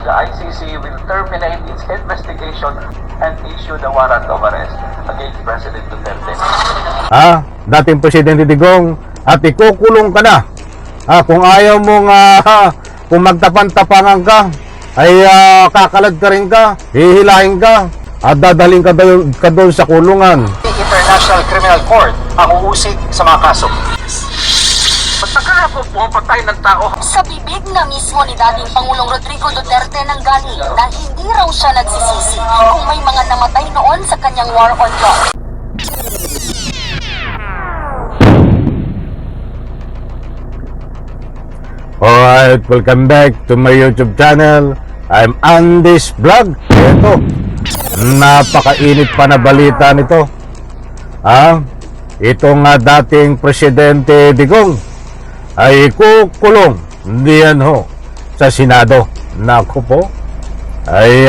The ICC will terminate its investigation and issue the warrant of arrest against President Duterte. Dating Presidente Digong, at ikukulong ka na. Kung ayaw mong kung magtapan-tapangan ka, ay kakalad ka rin ka, hihilahin ka, at dadaling ka doon sa kulungan. International Criminal Court ang uusig sa mga kaso. Matagal po pumapatay ng tao. Sa bibig na mismo ni dating Pangulong Rodrigo Duterte nang galing na hindi raw siya nagsisisi kung may mga namatay noon sa kanyang war on drugs. Alright, welcome back to my YouTube channel. I'm Andy's Vlog. Ito, napakainit pa na balita nito. Itong dating Presidente Digong ay kukulong diyan ho sa Senado. Naku po, ay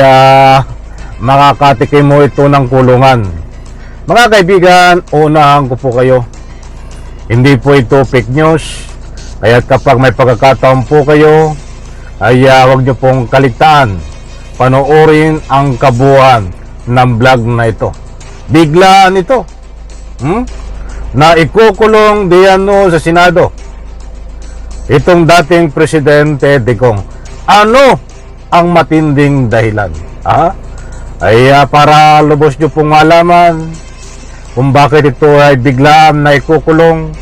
makakatikim mo ito ng kulungan. Mga kaibigan, unahan ko po kayo, hindi po ito fake news. Kaya kapag may pagkakataon po kayo, ay huwag nyo pong kaligtaan, panoorin ang kabuuan ng vlog na ito. Biglaan ito, na ikukulong diyan ho sa Senado itong dating Presidente Digong. Ano ang matinding dahilan? Ay para lubos nyo pong malaman kung bakit ito ay biglaan na ikukulong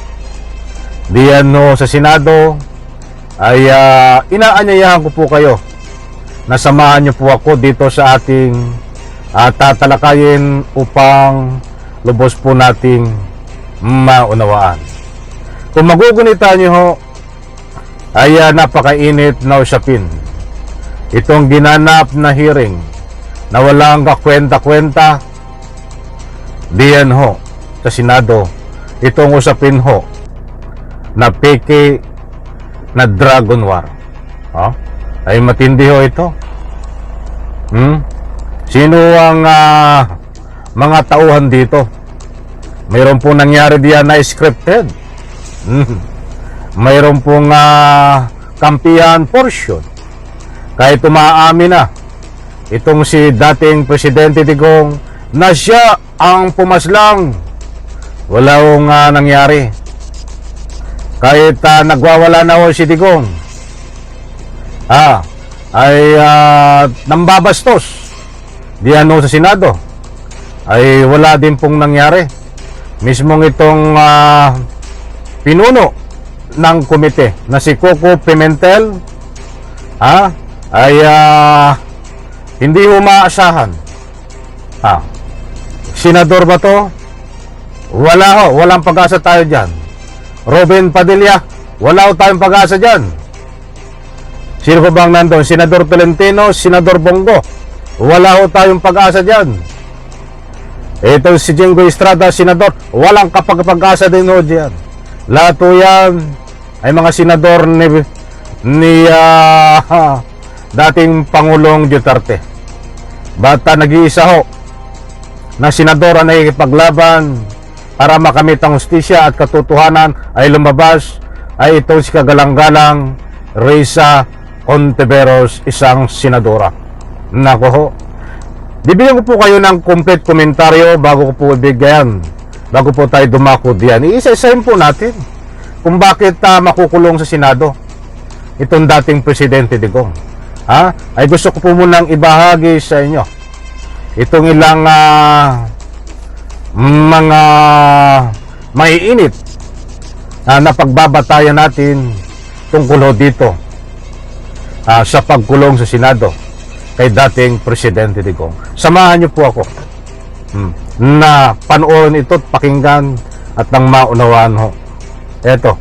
diyan no sa Senado, ay inaanyayahan ko po kayo na samahan nyo po ako dito sa ating tatalakayin upang lubos po nating maunawaan. Kung magugunita nyo ho, ay napakainit na usapin itong ginanap na hearing na walang kakwenta-kwenta diyan ho sa Senado. Itong usapin ho na peke na Dragon War, ay matindi ho ito. Sino ang mga tauhan dito? Mayroon po nangyari diyan na scripted. Mayroon pong kampihan portion. Kahit umaamin na itong si dating Presidente Digong na siya ang pumaslang, wala hong nangyari. Kahit nagwawala na ho si Digong, ay nambabastos diyan ho sa Senado, ay wala din pong nangyari. Mismong itong pinuno ng komite na si Coco Pimentel, ay hindi umaasahan. Senador ba to? Wala ho, walang pag-asa tayo dyan. Robin Padilla, wala ho tayong pag-asa dyan. Sino ko bang nandun? Senador Tolentino, Senador Bongo, wala ho tayong pag-asa dyan. Ito si Jingo Estrada, Senador, walang kapag-asa din ho dyan. Lahat ho yan ay mga senador ni dating Pangulong Duterte. Bata nag-iisa ho na senador ang nakikipaglaban para makamit ang hustisya at katotohanan ay lumabas, ay ito si kagalang-galang Risa Hontiveros, isang senadora. Nako ho, bibigyan ko po kayo ng complete komentaryo bago ko po ibigyan, bago po tayo dumako diyan. Iisa-isahin po natin kung bakit makukulong sa Senado itong dating Presidente Digong. Ay gusto ko po munang ibahagi sa inyo itong ilang mga maiinit na pagbabatayan natin tungkol dito sa pagkulong sa Senado kay dating Presidente Digong. Samahan niyo po ako na panoorin ito at pakinggan at nang maunawaan ho. Eto,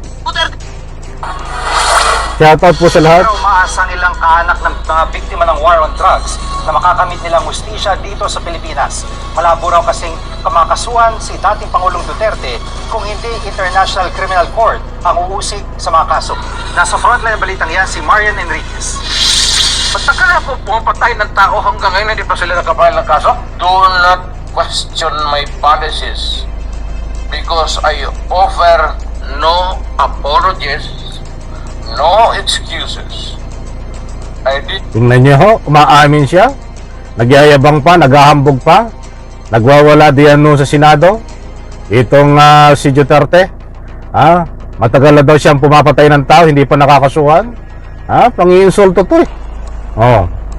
shoutout po sa lahat. Pero umaasang ilang kaanak ng mga biktima ng war on drugs na makakamit nilang hustisya dito sa Pilipinas. Malabo raw kasing kamakasuhan si dating Pangulong Duterte kung hindi International Criminal Court ang uusig sa mga kaso. Nasa frontline ng balitang yan si Marian Enriquez. Matagal po pumapatay ng tao hanggang ngayon hindi pa sila nagkapail ng kaso. Do not question my policies because I offer no apologies, no excuses. I did Tingnan niyo ho, umaamin siya. Nagyayabang pa, naghahambog pa. Nagwawala diyan no sa Senado. Itong si Duterte. Matagal na daw siyang pumapatay ng tao, hindi pa nakakasuhan. Pangiinsulto to eh.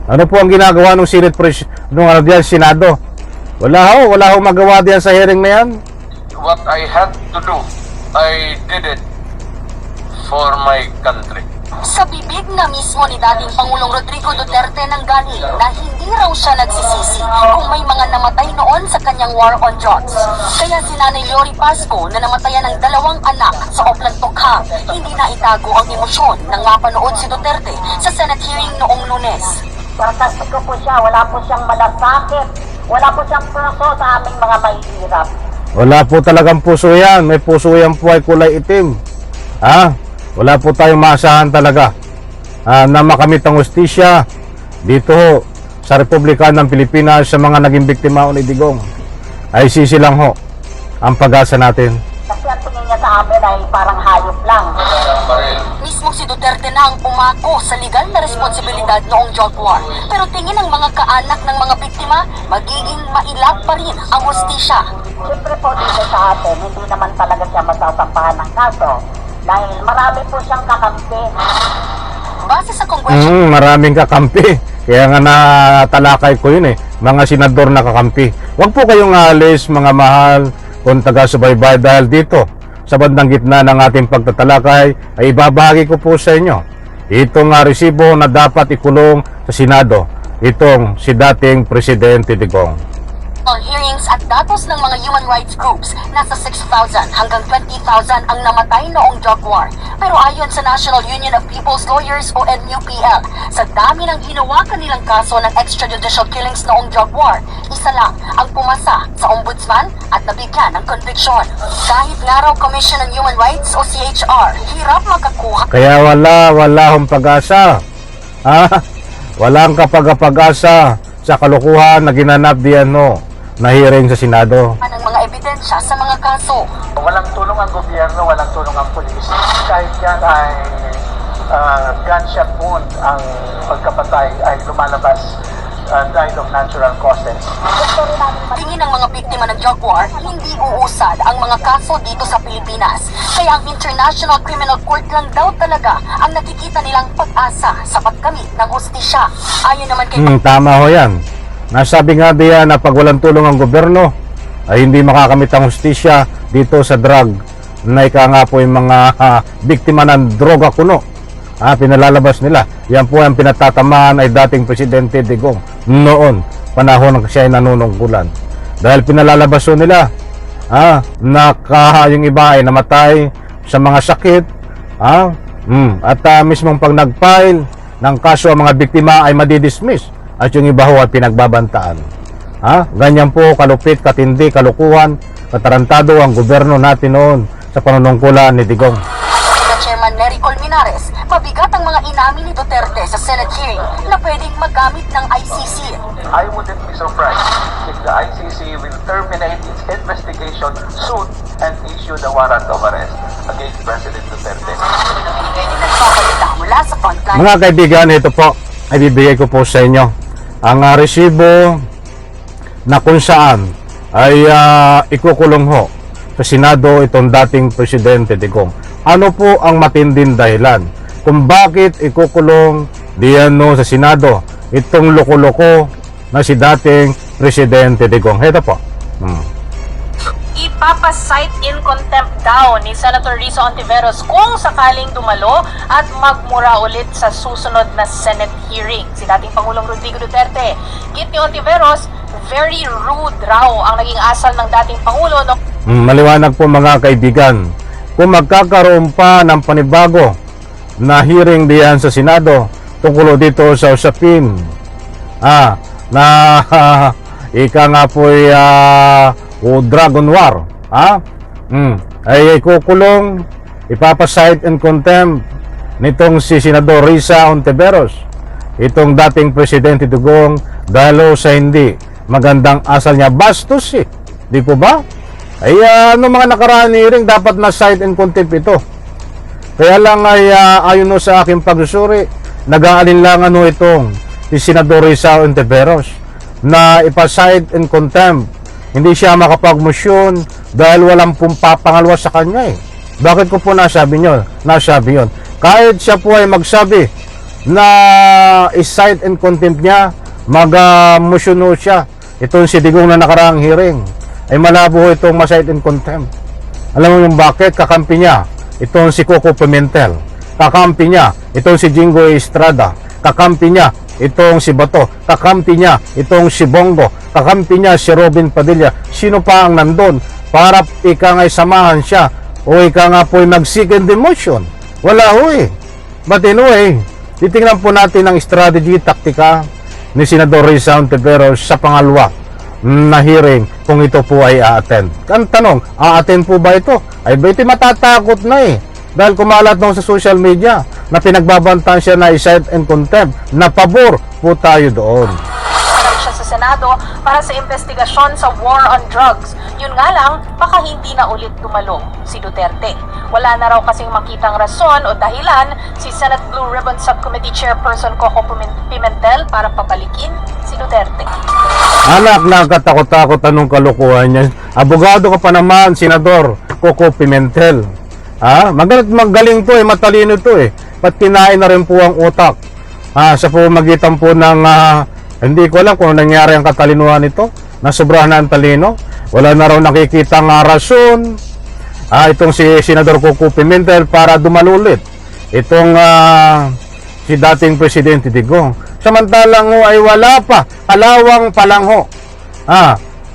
Ano po ang ginagawa ng Senado? Wala ho magawa diyan sa hearing na yan. what I had to do. I did it for my country. Sa bibig na mismo ni dating Pangulong Rodrigo Duterte nang galing na hindi raw siya nagsisisi kung may mga namatay noon sa kanyang war on drugs. Kaya si Nanay Leory Pasco na namatayan ng 2 anak sa Oplan Tokhang, hindi na itago ang emosyon nang mapanood si Duterte sa Senate hearing noong Lunes. Sarkastiko po siya, wala po siyang malasakit, wala po siyang puso sa aming mga mahihirap. Wala po talagang puso yan. May puso yan po ay kulay itim. Wala po tayong maasahan talaga na makamit ang hustisya dito ho, sa Republika ng Pilipinas sa mga naging biktima ni Digong. Ay sisi lang ho ang pag-asa natin. Kasi ang tingin niya sa amin ay parang hayop lang. Mismo si Duterte na ang umako sa legal na responsibilidad noong drug war. Pero tingin ng mga kaanak ng mga biktima, magiging mailag pa rin ang hustisya. Siyempre po dito sa atin, hindi naman talaga siya masasampahan ng kaso. Dahil marami po siyang kakampi. Base sa Congressional Maraming kakampi. Kaya nga natalakay ko yun mga senador na kakampi. Huwag po kayong alis mga mahal kung taga-subaybay, dahil dito sa bandang gitna ng ating pagtatalakay ay ibabahagi ko po sa inyo itong resibo na dapat ikulong sa Senado, itong si dating Presidente Digong. hearings at datos ng mga human rights groups, nasa 6,000 hanggang 20,000 ang namatay noong drug war. Pero ayon sa National Union of People's Lawyers o NUPL, sa dami ng hinawakan nilang kaso ng extrajudicial killings noong drug war, isa lang ang pumasa sa ombudsman at nabigyan ng conviction. Kahit nga raw Commission on Human Rights o CHR, hirap makakuha Kaya wala akong pag-asa. Walang kapag-asa sa kalukuhan na ginanap diyan na hearing sa Senado. ng mga ebidensya sa mga kaso. Walang tulong ang gobyerno, walang tulong ang pulis. Kahit yan ay gunshot wound, ang pagkapatay ay lumalabas died of natural causes. Tingin ng mga biktima ng drug war, hindi uusad ang mga kaso dito sa Pilipinas. Kaya ang International Criminal Court lang daw talaga ang nakikita nilang pag-asa sa pagkamit ng hustisya. Ayon naman kay Tama ho yan. Nasabi nga diyan na pag walang tulong ang gobyerno ay hindi makakamit ang hustisya dito sa drug na ika nga po yung mga biktima ng droga kuno. Pinalalabas nila. Yan po ang pinatatamaan ay dating Presidente Digong noon, panahon na siya ay nanunungkulan. Dahil pinalalabas ho nila yung iba ay namatay sa mga sakit at mismong pag nag-file ng kaso ang mga biktima ay madidismiss at yung iba ho ay pinagbabantaan. Ganyan po kalupit, katindi, kalukuhan, katarantado ang gobyerno natin noon sa panunungkulan ni Digong. Chairman Nery Colmenares, mabigat ang mga inamin ni Duterte sa Senate hearing na pwedeng magamit ng ICC. I wouldn't be surprised if the ICC will terminate its investigation soon and issue the warrant of arrest against President Duterte. Nagpabalita mula sa frontline. Mga kaibigan, ito po ay bibigay ko po sa inyo ang resibo na kung saan ay ikukulong ho sa Senado itong dating Presidente Digong. Ano po ang matinding dahilan kung bakit ikukulong diyan sa Senado itong loko-loko na si dating Presidente Digong? Ito po. Ipapasight in contempt daw ni Senator Risa Hontiveros kung sakaling dumalo at magmura ulit sa susunod na Senate hearing. Si dating Pangulong Rodrigo Duterte, git ni Hontiveros, very rude raw ang naging asal ng dating Pangulo. Maliwanag po mga kaibigan, kung magkakaroon pa ng panibago na hearing diyan sa Senado tungkol dito sa usapin na ika nga po Dragon War ay ikukulong, ipapasight in contempt nitong si Senador Risa Hontiveros itong dating Presidente Digong dahil sa hindi magandang asal niya. Bastos di po ba? Ay mga nakaraan hearing dapat na cite in contempt ito. Kaya lang ay ayon sa aking pagsusuri, nag-aalinlangan ho itong si Senador Risa Ontiveros na ipa-cite in contempt. Hindi siya makapag-motion dahil walang pumpapangalawa sa kanya eh. Bakit ko po nasabi yun? Kahit siya po ay magsabi na i-cite in contempt niya, mag-motion ho siya. Itong si Digong na nakaraang hearing ay malabo ho itong ma-cite in contempt. Alam mo yung bakit? Kakampi niya itong si Coco Pimentel. Kakampi niya itong si Jingo Estrada. Kakampi niya itong si Bato. Kakampi niya itong si Bongo. Kakampi niya si Robin Padilla. Sino pa ang nandun para ika nga'y samahan siya o ika nga po'y mag-second demotion? Wala ho eh. But anyway, titingnan po natin ang strategy, taktika ni Senador Risa Ontiveros sa pangalawa na hearing kung ito po ay a-attend. Ang tanong, a-attend po ba ito? Ay ba ito matatakot na eh. Dahil kumalat nung sa social media na pinagbabantaan siya na i-cite in contempt, na pabor po tayo doon. Siya sa Senado para sa investigasyon sa war on drugs. Yun nga lang, baka hindi na ulit dumalo si Duterte. Wala na raw kasing makitang rason o dahilan si Senate Blue Ribbon Subcommittee Chairperson Coco Pimentel para pabalikin si Duterte. Anak, nakatakot-takot anong kalukuhan niya. Abogado ka pa naman, Senador Coco Pimentel. Magaling to eh, matalino to eh. Ba't kinain na rin po ang utak? Sa pamamagitan po ng, hindi ko alam kung nangyari ang katalinuhan nito. Nasobrahan na ang talino. Wala na raw nakikita nga rason. Itong si Senador Coco Pimentel para dumalulit. Itong si dating Presidente Digong. Samantalang ho ay wala pa. Kalawang pa lang ho.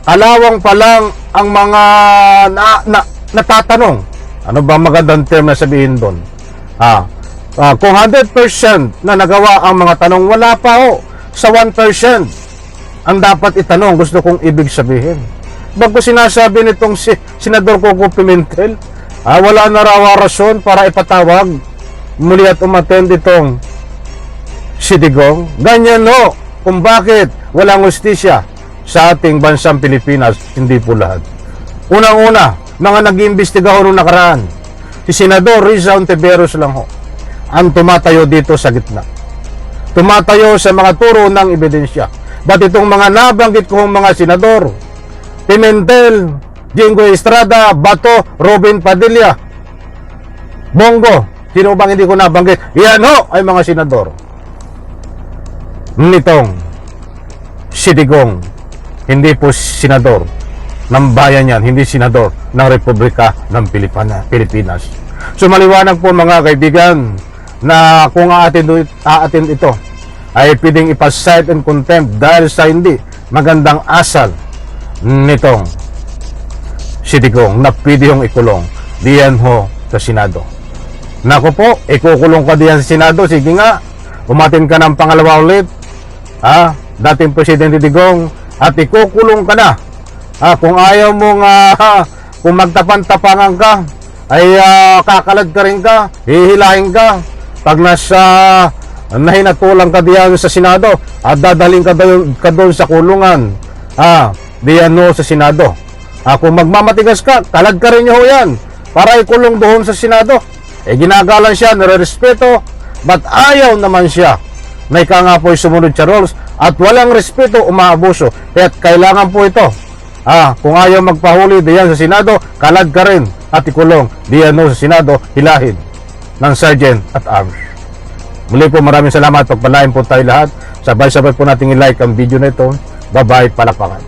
Kalawang pa lang ang mga natatanong. Ano ba magandang term na sabihin doon? Kung 100% na nagawa ang mga tanong, wala pa ho. Sa 1% ang dapat itanong, gusto kong ibig sabihin. Bago sinasabi nitong si Senador Coco Pimentel, wala na raw rason para ipatawag muli at umattend itong si Digong. Ganyan no, kung bakit walang hustisya sa ating bansang Pilipinas, hindi po lahat. Unang-una, mga nag-iimbestiga ho nung nakaraan, si Senador Risa Ontiveros lang ho ang tumatayo dito sa gitna. Tumatayo sa mga turo ng ebidensya. Ba't itong mga nabanggit kong mga senador, Pimentel, Jingo Estrada, Bato, Robin Padilla, Bongo, sino bang hindi ko nabanggit? Yan ho ay mga senador nitong si Digong. Hindi po senador ng bayan yan, hindi senador ng Republika ng Pilipinas. So maliwanag po mga kaibigan na kung a-attend ito ay pwedeng ipa-cite in contempt dahil sa hindi magandang asal nitong si Digong na pwede yung ikulong diyan ho sa Senado. Nako po, ikukulong ka diyan sa Senado, sige nga, umatin ka ng pangalawa ulit, dating Presidente Digong, at ikukulong ka na. Kung ayaw mong kung magtapan-tapangan ka, ay kakalad ka rin ka, hihilahin ka. Pag nahinatulang ka diyan sa Senado at dadaling ka doon sa kulungan, diyan no sa Senado. Kung magmamatigas ka, kalad ka rin ho yan para ikulong doon sa Senado. Ginagalan siya, nare-respeto, but ayaw naman siya na ika nga po sumunod sa rules at walang respeto, umaabuso. Kaya kailangan po ito, kung ayaw magpahuli diyan sa Senado, kalad ka rin at ikulong diyan no sa Senado, hilahin ng Sergeant at Arms. Muli po, maraming salamat. Pagpalain po tayo lahat. Sabay-sabay po natin i-like ang video na ito. Bye-bye, palakpakan.